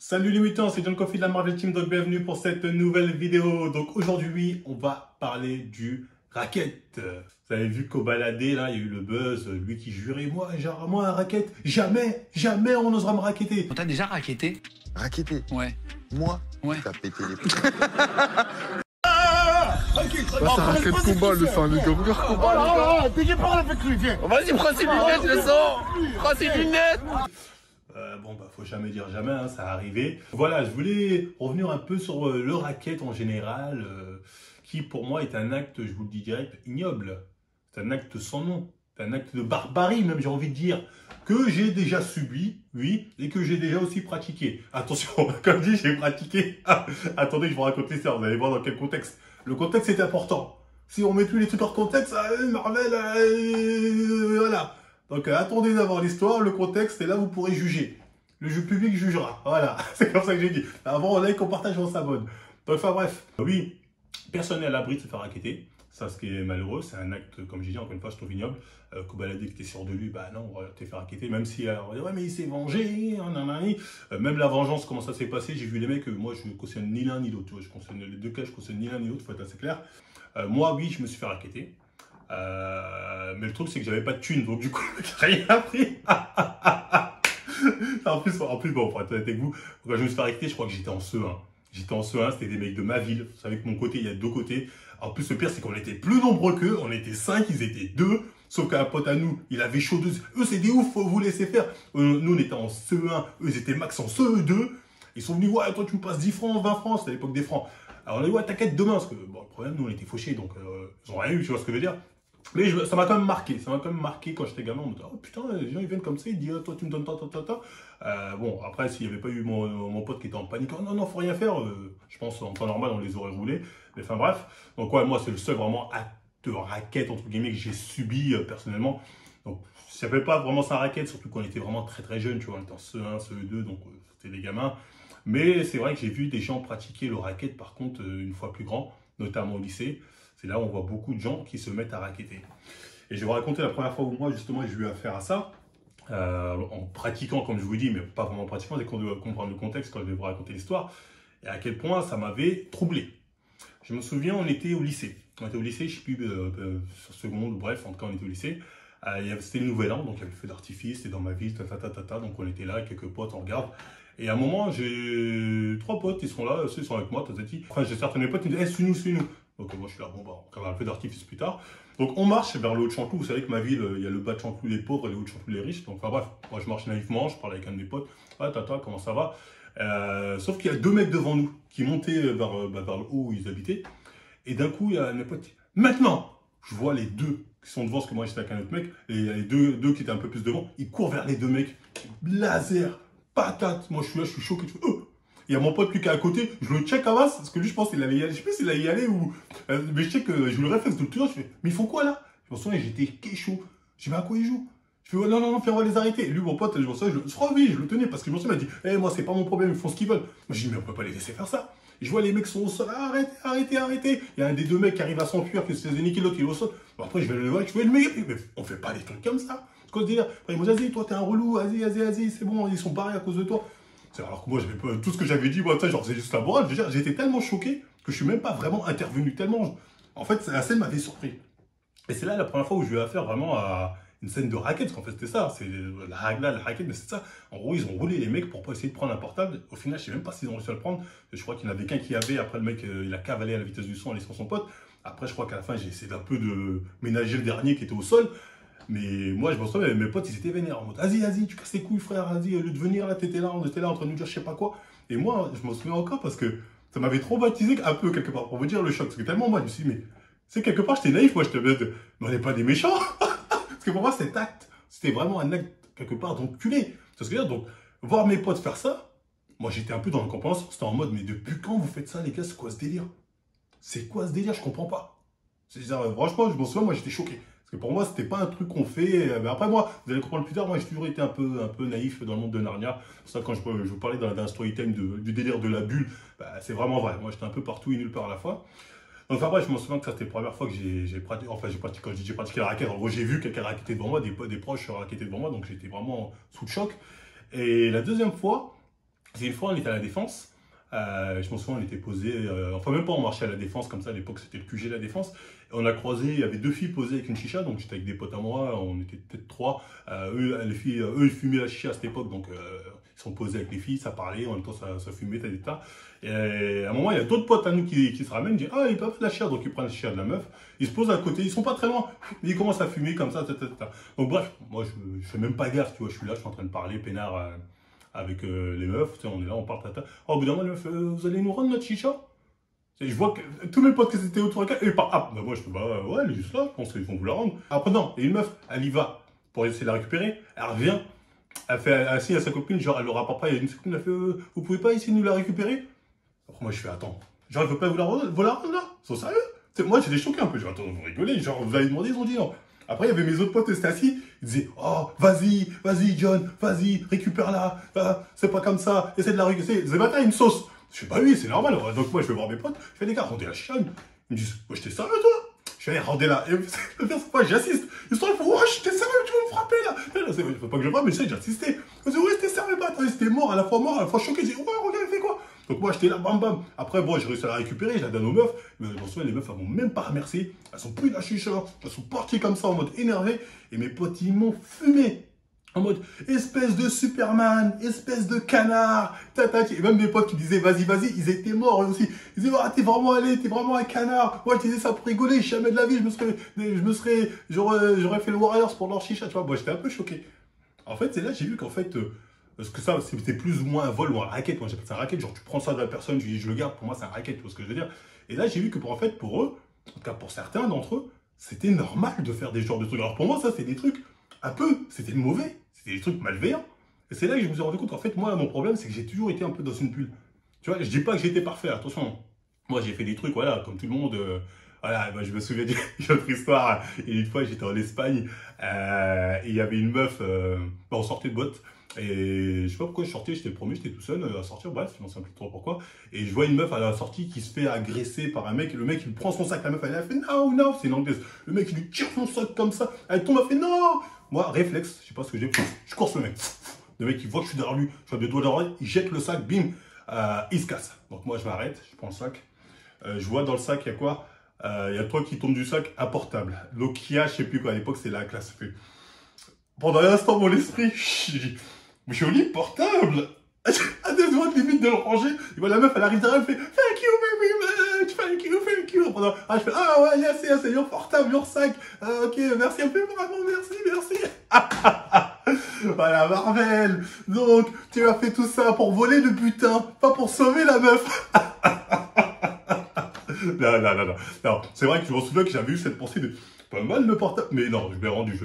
Salut les mutants, c'est John Coffee de la Marvel Team, donc bienvenue pour cette nouvelle vidéo. Donc aujourd'hui, on va parler du racket. Vous avez vu qu'au baladé, là, il y a eu le buzz, lui qui jurait, moi, un racket, jamais on n'osera me racketter. On t'a déjà racketté? Racketté? Ouais. Moi? Ouais. T'as pété les plombs. Bah, ça raquette combat le sang, les gars. Parle avec lui, viens. Vas-y, prends ses lunettes, le sang. Prends ses lunettes. Bon, bah, faut jamais dire jamais, hein, ça arrivé. Voilà, je voulais revenir un peu sur le racket en général, qui pour moi est un acte, je vous le dis direct, ignoble. C'est un acte sans nom. C'est un acte de barbarie, même j'ai envie de dire, que j'ai déjà subi, oui, et que j'ai déjà aussi pratiqué. Attention, comme dit, j'ai pratiqué. Attendez, je vous raconte l'histoire, vous allez voir dans quel contexte. Le contexte est important. Si on met plus les trucs hors contexte, Marvel, voilà. Donc attendez d'avoir l'histoire, le contexte, et là vous pourrez juger. Le jeu public jugera. Voilà, c'est comme ça que j'ai dit. Avant, on like, on partage, on s'abonne. Donc, enfin bref. Oui, personne n'est à l'abri de se faire racketter. Ça, ce qui est malheureux, c'est un acte, comme j'ai dit, encore une fois, je trouve ignoble. Kobalade qui était sûr de lui, bah non, on va te faire racketter. Même si, on va dire, ouais, mais il s'est vengé. Même la vengeance, comment ça s'est passé, j'ai vu les mecs, moi, je ne cautionne ni l'un ni l'autre. Je cautionne les deux cas, je cautionne ni l'un ni l'autre, faut être assez clair. Moi, oui, je me suis fait racketter. Mais le truc, c'est que j'avais pas de thune, donc du coup, j'ai rien pris. En plus, bon, pour être honnête avec vous, quand je me suis fait arrêter, je crois que j'étais en CE1. J'étais en CE1, c'était des mecs de ma ville. Vous savez que mon côté, il y a deux côtés. En plus, le pire, c'est qu'on était plus nombreux qu'eux. On était 5, ils étaient 2. Sauf qu'un pote à nous, il avait chaud de... Eux, c'est des ouf, faut vous laisser faire. Nous, on était en CE1. Eux, ils étaient max en CE2. Ils sont venus, ouais, toi, tu me passes 10 francs, 20 francs. C'était à l'époque des francs. Alors, on a dit, ouais, t'inquiète, demain. Parce que, bon, le problème, nous, on était fauchés. Donc, ils ont rien eu, tu vois ce que je veux dire. Mais ça m'a quand même marqué. Ça m'a quand même marqué quand j'étais gamin. On me dit, oh putain, les gens ils viennent comme ça, ils disent, toi tu me donnes tant. Bon, après, s'il n'y avait pas eu mon pote qui était en panique, oh non, faut rien faire. Je pense en temps normal, on les aurait roulés. Mais enfin bref. Donc, ouais, moi, c'est le seul vraiment acte de racket, entre guillemets, que j'ai subi personnellement. Donc, je ne savais pas vraiment ça racket, surtout quand on était vraiment très très jeune. Tu vois, on était en CE1, CE2, donc c'était des gamins. Mais c'est vrai que j'ai vu des gens pratiquer le racket, par contre, une fois plus grand, notamment au lycée. C'est là où on voit beaucoup de gens qui se mettent à racketter. Et je vais vous raconter la première fois où moi, justement, j'ai eu affaire à ça, en pratiquant, comme je vous dis, mais pas vraiment en pratiquant, dès qu'on doit comprendre le contexte quand je vais vous raconter l'histoire, et à quel point ça m'avait troublé. Je me souviens, on était au lycée. On était au lycée, je ne sais plus, sur seconde, bref, en tout cas, on était au lycée. C'était le nouvel an, donc il y avait le feu d'artifice, c'était dans ma ville, donc on était là, quelques potes, on regarde. Et à un moment, j'ai 3 potes, ils sont là, ils sont avec moi, tatati. Enfin, j'ai certains de mes potes qui me disent, suis-nous. Donc moi je suis là, bon bah on regardera un peu d'artifice plus tard. Donc on marche vers le Haut-de-Chanteloup, vous savez que ma ville, il y a le bas de Chanteloup les pauvres et le Haut-de-Chanteloup les riches. Donc enfin bref, moi je marche naïvement, je parle avec un de mes potes, ah tata, comment ça va? Sauf qu'il y a 2 mecs devant nous qui montaient vers le haut où ils habitaient. Et d'un coup, il y a un de mes potes qui dit, maintenant, je vois les 2 qui sont devant, parce que moi j'étais avec un autre mec, et il y a les deux qui étaient un peu plus devant, ils courent vers les 2 mecs, laser, patate, moi je suis là, je suis choqué, il y a mon pote qui est à côté, je le check à masse, parce que lui je pense qu'il allait y aller, je sais pas s'il allait y aller ou... mais je check, je le réflexe de tout le temps, je fais, mais ils font quoi là? Je me souviens, j'étais kéchou, je dis, mais à quoi ils jouent? Je fais, non, on va les arrêter. Et lui, mon pote, je me souviens, oui, je le tenais, parce que je me souviens, il m'a dit, moi c'est pas mon problème, ils font ce qu'ils veulent. Moi je dis, mais on peut pas les laisser faire ça. Et je vois les mecs sont au sol, arrêtez. Il y a un des 2 mecs qui arrive à s'enfuir, qui se faisait niquer, l'autre qui est au sol. Bon, après je vais le voir, je fais, mais on fait pas des trucs comme ça. C'est quoi ce délire? Après il m'a dit, vas-y, toi t'es un relou, vas-y, c'est bon, ils sont barrés à cause de toi. Alors que moi, j'avais pas tout ce que j'avais dit, moi, genre, c'est juste la morale. J'étais tellement choqué que je suis même pas vraiment intervenu, tellement. En fait, la scène m'avait surpris. Et c'est là la première fois où je eu affaire vraiment à une scène de racket, parce qu'en fait, c'était ça. C'est la racket, mais c'est ça. En gros, ils ont roulé les mecs pour pas essayer de prendre un portable. Au final, je sais même pas s'ils ont réussi à le prendre. Je crois qu'il n'y en avait qu'un qui avait. Après, le mec, il a cavalé à la vitesse du son en laissant son pote. Après, je crois qu'à la fin, j'ai essayé d'un peu de ménager le dernier qui était au sol. Mais moi, je me souviens, mes potes, ils étaient vénères en mode, vas-y, tu casses les couilles, frère, vas-y, au lieu de venir là, t'étais là, on était là en train de nous dire je sais pas quoi. Et moi, je me souviens encore parce que ça m'avait traumatisé un peu quelque part, pour vous dire le choc. Parce que tellement moi, je me suis dit, mais c'est quelque part, j'étais naïf, moi, mais on n'est pas des méchants. Parce que pour moi, cet acte, c'était vraiment un acte quelque part d'enculé. C'est ce que je veux dire. Donc, voir mes potes faire ça, moi, j'étais un peu dans l'incompréhension. C'était en mode, mais depuis quand vous faites ça, les gars, c'est quoi ce délire? C'est quoi ce délire? Je comprends pas. C'est-à-dire, franchement, je me souviens, moi, j'étais choqué. Parce que pour moi, c'était pas un truc qu'on fait. Mais après, moi, vous allez comprendre plus tard, moi, j'ai toujours été un peu naïf dans le monde de Narnia. C'est pour ça, quand je vous parlais d'un storytelling du délire de la bulle, bah, c'est vraiment vrai. Moi, j'étais un peu partout et nulle part à la fois. Donc, après, je me souviens que ça, c'était la première fois que j'ai pratiqué. Enfin, quand je dis j'ai pratiqué la raquette, en gros, j'ai vu quelqu'un raqueter devant moi, des proches raqueter devant moi. Donc, j'étais vraiment sous le choc. Et la deuxième fois, C'est une fois, on était à la Défense. Je m'en souviens, on était posé, enfin même pas on marchait à la Défense comme ça, à l'époque c'était le QG de la Défense. Et on a croisé, il y avait deux filles posées avec une chicha, donc j'étais avec des potes à moi, on était peut-être trois. Eux, les filles, eux ils fumaient la chicha à cette époque, donc ils sont posés avec les filles, ça parlait, en même temps ça fumait, tel et tel. Et à un moment, il y a d'autres potes à nous qui se ramènent, ils disent ah il peut pas de la chicha, donc ils prennent la chicha de la meuf, ils se posent à côté, ils sont pas très loin, mais ils commencent à fumer comme ça, Donc bref, moi je fais même pas gaffe, tu vois, je suis là, je suis en train de parler, peinard. Avec les meufs, tu sais, on est là, on parle tata. Oh, au bout d'un moment, les meufs, vous allez nous rendre notre chicha? Et je vois que tous mes potes qui étaient autour de la et ils parlent. Ah, bah moi je fais, bah ouais, elle est juste là, je pense qu'ils vont vous la rendre. Après, non, et une meuf, elle y va pour essayer de la récupérer, elle revient, elle signe à sa copine, genre elle le rapporte pas, il y a une seconde, elle fait, vous pouvez pas essayer de nous la récupérer? Après, moi je fais, attends, genre elle veut pas vous la rendre là? Ils sont sérieux? Moi j'étais choqué un peu, genre, attends, vous rigolez, genre vous avez demandé, ils ont dit non. Après, il y avait mes autres potes, c'était assis, ils disaient, oh, vas-y, John, vas-y, récupère-la, c'est pas comme ça, essaie de la récupérer. Ils disaient, bah, t'as une sauce. Je fais, bah oui, c'est normal. Donc, moi, je vais voir mes potes, je fais, les gars, rendez la chicha. Ils me disent, ouais, j'étais sérieux, toi? Je fais, rendez-la. Et le pire, c'est pas, j'assiste. Ils sont là, ils font, ouais, j'étais sérieux, tu veux me frapper, là. Il faut pas que je frappe, mais je sais, j'insistais. Ils disaient, ouais, j'étais sérieux, bah, c'était mort, à la fois choqué. Ils disaient, ouais, regarde, il fait quoi? Donc moi j'étais là, bam bam. Après bon, j'ai réussi à la récupérer, je la donne aux meufs. Mais je m'en souviens, les meufs elles m'ont même pas remercié. Elles sont plus de la chicha, elles sont parties comme ça en mode énervé. Et mes potes ils m'ont fumé. En mode espèce de Superman, espèce de canard. Et même mes potes qui disaient vas-y, ils étaient morts eux aussi. Ils disaient ah, t'es vraiment un canard. Moi je disais ça pour rigoler, jamais de la vie, j'aurais fait le Warriors pour leur chicha, tu vois. Moi j'étais un peu choqué. En fait, c'est là que j'ai vu qu'en fait. Parce que ça, c'était plus ou moins un vol ou un racket. Moi, j'appelle ça un racket. Genre, tu prends ça de la personne, tu dis, je le garde. Pour moi, c'est un racket. Tu vois ce que je veux dire? Et là, j'ai vu que pour eux, en tout cas pour certains d'entre eux, c'était normal de faire des genres de trucs. Alors, pour moi, ça, c'est des trucs un peu, c'était mauvais. C'était des trucs malveillants. Et c'est là que je me suis rendu compte qu'en fait, moi, mon problème, c'est que j'ai toujours été un peu dans une bulle. Tu vois, je dis pas que j'étais parfait. Attention. Moi, j'ai fait des trucs, voilà, comme tout le monde. Voilà, moi, je me souviens d'une autre histoire. Et une fois, j'étais en Espagne. Et il y avait une meuf, on sortait de boîte. Et je sais pas pourquoi je sortais, j'étais le premier, j'étais tout seul à sortir, bref, je ne sais plus trop pourquoi. Et je vois une meuf à la sortie qui se fait agresser par un mec, le mec il prend son sac, la meuf elle fait non, c'est une anglaise. Le mec il lui tire son sac comme ça, elle tombe, elle fait non. Moi, réflexe, je sais pas ce que j'ai fait, je course le mec. Le mec il voit que je suis derrière lui, je fais des doigts dans l'oreille, il jette le sac, bim, il se casse. Donc moi je m'arrête, je prends le sac, je vois dans le sac il y a quoi? Il y a le truc qui tombe du sac, un portable. Nokia, je sais plus quoi, à l'époque c'est la classe. Pendant un instant, mon esprit, joli portable. À 2 doigts de limite de le ranger. Et voilà, la meuf, elle arrive derrière, elle fait thank you, baby, thank you. Pendant, je fais ouais, yes, your portable, your sac. Ok, merci, elle fait vraiment, merci. Voilà, Marvel. Donc, tu as fait tout ça pour voler le butin, pas pour sauver la meuf. Non. C'est vrai que je me souviens que j'avais eu cette pensée de pas mal le portable. Mais non, je l'ai rendu.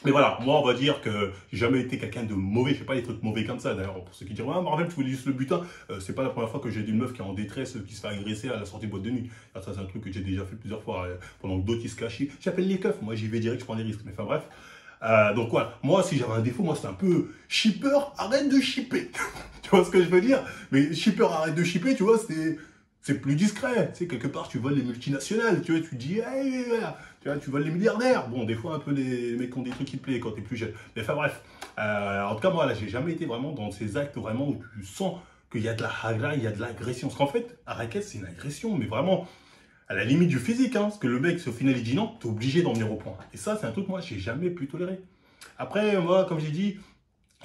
Mais voilà, moi on va dire que j'ai jamais été quelqu'un de mauvais, je fais pas des trucs mauvais comme ça. D'ailleurs, pour ceux qui disent ah Marvel, tu voulais juste le butin, c'est pas la première fois que j'ai une meuf qui est en détresse, qui se fait agresser à la sortie de boîte de nuit. Alors, ça c'est un truc que j'ai déjà fait plusieurs fois, pendant que d'autres ils se cachent. J'appelle les keufs, moi j'y vais direct, je prends des risques. Mais enfin bref. Donc voilà, moi si j'avais un défaut, moi c'est un peu shipper, arrête de shipper. Tu vois ce que je veux dire? Mais shipper, arrête de shipper, tu vois, c'est plus discret. Tu sais, quelque part tu voles les multinationales, tu vois, tu dis hey, voilà. Tu vois, tu voles les milliardaires. Bon, des fois, un peu les mecs qui ont des trucs qui te plaisent quand t'es plus jeune. Mais enfin, bref. En tout cas, moi, là, j'ai jamais été vraiment dans ces actes vraiment où tu sens qu'il y a de la hagra, il y a de l'agression. Parce qu'en fait, un racket, c'est une agression, mais vraiment à la limite du physique. Hein, parce que le mec, au final, il dit non, t'es obligé d'en venir au point. Et ça, c'est un truc, moi, j'ai jamais pu tolérer. Après, moi, comme j'ai dit,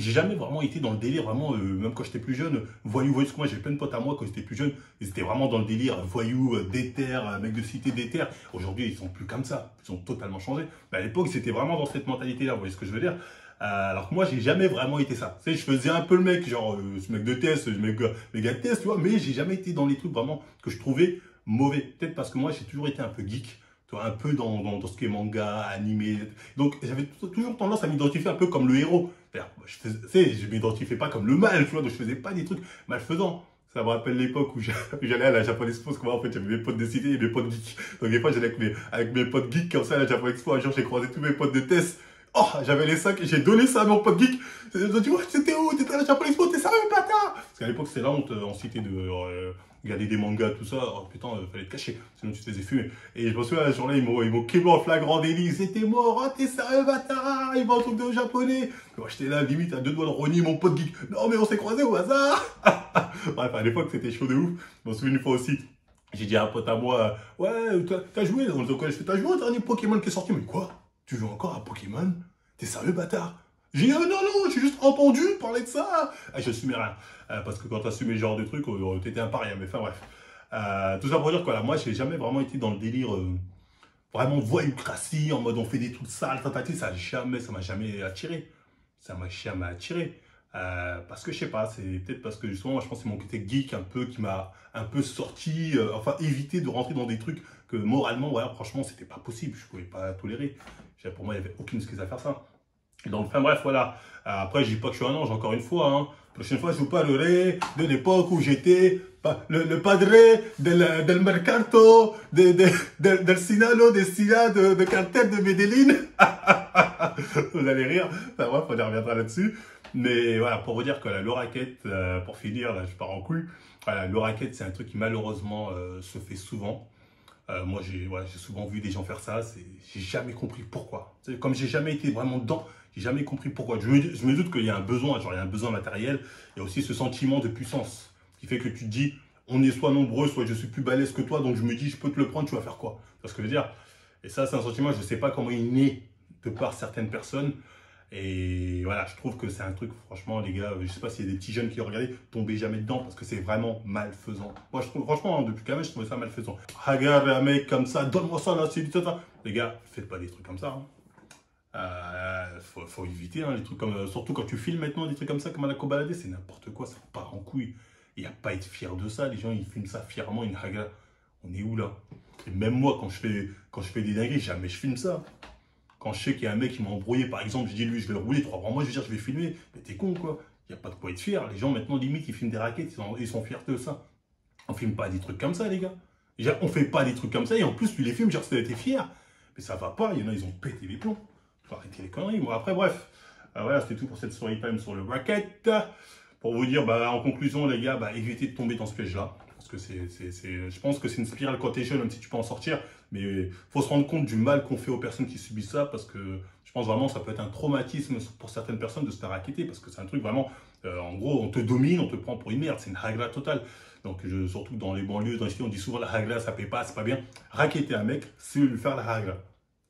j'ai jamais vraiment été dans le délire, vraiment, même quand j'étais plus jeune, voyou, parce que moi j'ai plein de potes à moi quand j'étais plus jeune, ils étaient vraiment dans le délire, voyou, déter, mec de cité déter. Aujourd'hui, ils sont plus comme ça, ils sont totalement changés. Mais à l'époque, c'était vraiment dans cette mentalité-là, vous voyez ce que je veux dire? Alors que moi, j'ai jamais vraiment été ça. Tu sais, je faisais un peu le mec, genre, ce mec de test, ce mec méga de test, tu vois, mais j'ai jamais été dans les trucs vraiment que je trouvais mauvais. Peut-être parce que moi, j'ai toujours été un peu geek. Un peu dans ce qui est manga, animé. Donc, j'avais toujours tendance à m'identifier un peu comme le héros. Je m'identifiais pas comme le mal, tu vois, donc je faisais pas des trucs malfaisants. Ça me rappelle l'époque où j'allais à la Japan Expo, parce que moi, en fait, j'avais mes potes de cité et mes potes geeks. Donc, des fois, j'allais avec mes potes geeks comme ça à la Japan Expo. Un jour, j'ai croisé tous mes potes de test. Oh, j'avais les sacs, j'ai donné ça à mon pote geek. Il m'a dit, ouais, c'était où? T'étais à la Japan Expo, t'es sérieux, bâtard? Parce qu'à l'époque, c'était la honte, en cité de regarder des mangas, tout ça. Oh putain, fallait te cacher, sinon tu te faisais fumer. Et je me souviens, la journée, ils m'ont quémé en flagrant délit. C'était mort, oh, t'es sérieux, bâtard? Il va en truc de japonais. Moi, j'étais là, limite, à 2 doigts de renier mon pote geek. Non, mais on s'est croisés au hasard. Bref, à l'époque, c'était chaud de ouf. Je me souviens une fois aussi. J'ai dit à un pote à moi, ouais, t'as joué, on le collège, t'as joué au dernier Pokémon qui est sorti? Mais quoi? Tu joues encore à Pokémon? T'es sérieux, bâtard? J'ai dit, non, non, j'ai juste entendu parler de ça. Ah, je n'assumais rien. Parce que quand t'assumais ce genre de trucs, t'étais un paria. Mais enfin, bref. Tout ça pour dire que voilà, moi, j'ai jamais vraiment été dans le délire vraiment voyoucratie, en mode on fait des trucs sales, ça m'a jamais attiré. Ça m'a jamais attiré. Parce que je sais pas, c'est peut-être parce que justement, moi, je pense que c'est mon côté geek un peu qui m'a un peu sorti, enfin évité de rentrer dans des trucs que moralement, voilà, franchement, c'était pas possible, je pouvais pas tolérer. Pour moi, il n'y avait aucune excuse à faire ça. Donc, enfin bref, voilà. Après, je dis pas que je suis un ange, encore une fois. Hein. La prochaine fois, je vous parlerai de l'époque où j'étais le padre del mercato, del sinalo, des silla de cartel de Medellin. Vous allez rire. Enfin bref, on y reviendra là-dessus. Mais voilà, pour vous dire que le racket, pour finir, là, je pars en couille. Voilà, le racket, c'est un truc qui malheureusement se fait souvent. Moi, j'ai souvent vu des gens faire ça. J'ai jamais compris pourquoi. Comme j'ai jamais été vraiment dedans, j'ai jamais compris pourquoi. Je me doute qu'il y a un besoin, genre il y a un besoin matériel. Il y a aussi ce sentiment de puissance qui fait que tu te dis, on est soit nombreux, soit je suis plus balèze que toi, donc je me dis, je peux te le prendre, tu vas faire quoi? Tu vois ce que je veux dire? Et ça, c'est un sentiment, je ne sais pas comment il naît de par certaines personnes. Et voilà, je trouve que c'est un truc, franchement, les gars, je sais pas s'il y a des petits jeunes qui le regardaient, tombez jamais dedans parce que c'est vraiment malfaisant. Moi, je trouve, franchement, depuis quand même, je trouvais ça malfaisant. Regarde un mec comme ça, donne-moi ça, là, c'est ça. Les gars, faites pas des trucs comme ça. Hein. Faut éviter, hein, les trucs comme, surtout quand tu filmes maintenant, des trucs comme ça, comme à la Kobalade, c'est n'importe quoi, ça part en couille. Il n'y a pas à être fier de ça, les gens, ils filment ça fièrement, une haga. On est où là? Et même moi, quand je fais des dingueries, jamais je filme ça. Quand je sais qu'il y a un mec qui m'a embrouillé, par exemple, je dis lui, je vais le rouler 3 mois, je vais dire, je vais filmer. Mais t'es con, quoi. Il n'y a pas de quoi être fier. Les gens, maintenant, limite, ils filment des raquettes, ils sont fiers de ça. On filme pas des trucs comme ça, les gars. Déjà, on fait pas des trucs comme ça, et en plus, tu les filmes, genre, t'es fier. Mais ça va pas, il y en a, ils ont pété les plombs. Faut arrêter les conneries. Bon, après, bref. Voilà, c'était tout pour cette story time sur le racket. Pour vous dire, en conclusion, les gars, évitez de tomber dans ce piège-là. Parce que je pense que c'est une spirale quand t'es jeune, même si tu peux en sortir. Mais il faut se rendre compte du mal qu'on fait aux personnes qui subissent ça. Parce que je pense vraiment que ça peut être un traumatisme pour certaines personnes de se faire raqueter. Parce que c'est un truc vraiment, en gros, on te domine, on te prend pour une merde. C'est une hagla totale. Donc, surtout dans les banlieues, dans les cités, on dit souvent la hagla, ça paye pas, c'est pas bien. Raqueter un mec, c'est lui faire la hagla.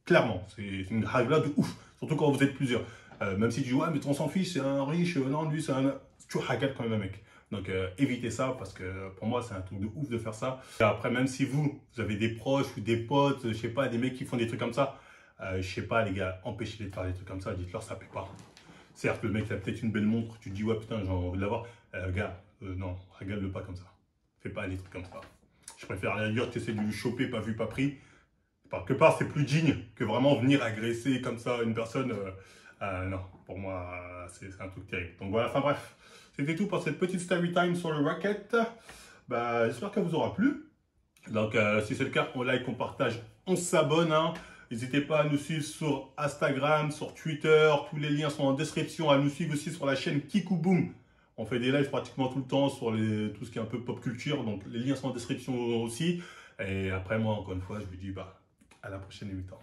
Clairement, c'est une hagla de ouf. Surtout quand vous êtes plusieurs. Même si tu dis, ouais, mais on s'en fiche, c'est un riche, non, lui, c'est un. Tu hagles quand même un mec. Donc, évitez ça parce que pour moi, c'est un truc de ouf de faire ça. Et après, même si vous avez des proches ou des potes, je sais pas, des mecs qui font des trucs comme ça, je sais pas, les gars, empêchez-les de faire des trucs comme ça. Dites-leur, ça paie pas. Certes, le mec, il a peut-être une belle montre. Tu te dis, ouais, putain, j'ai envie de l'avoir. Gars, non, régale-le pas comme ça. Fais pas des trucs comme ça. Je préfère à la rigueur, tu essaies de lui choper, pas vu, pas pris. Quelque part, c'est plus digne que vraiment venir agresser comme ça une personne. Non, pour moi, c'est un truc terrible. Donc voilà, enfin bref. C'était tout pour cette petite story time sur le racket. J'espère qu'elle vous aura plu. Donc, si c'est le cas, on like, on partage, on s'abonne. Hein. N'hésitez pas à nous suivre sur Instagram, sur Twitter. Tous les liens sont en description. À nous suivre aussi sur la chaîne Kikouboum. On fait des lives pratiquement tout le temps sur tout ce qui est un peu pop culture. Donc, les liens sont en description aussi. Et après, moi, encore une fois, je vous dis à la prochaine 8 ans.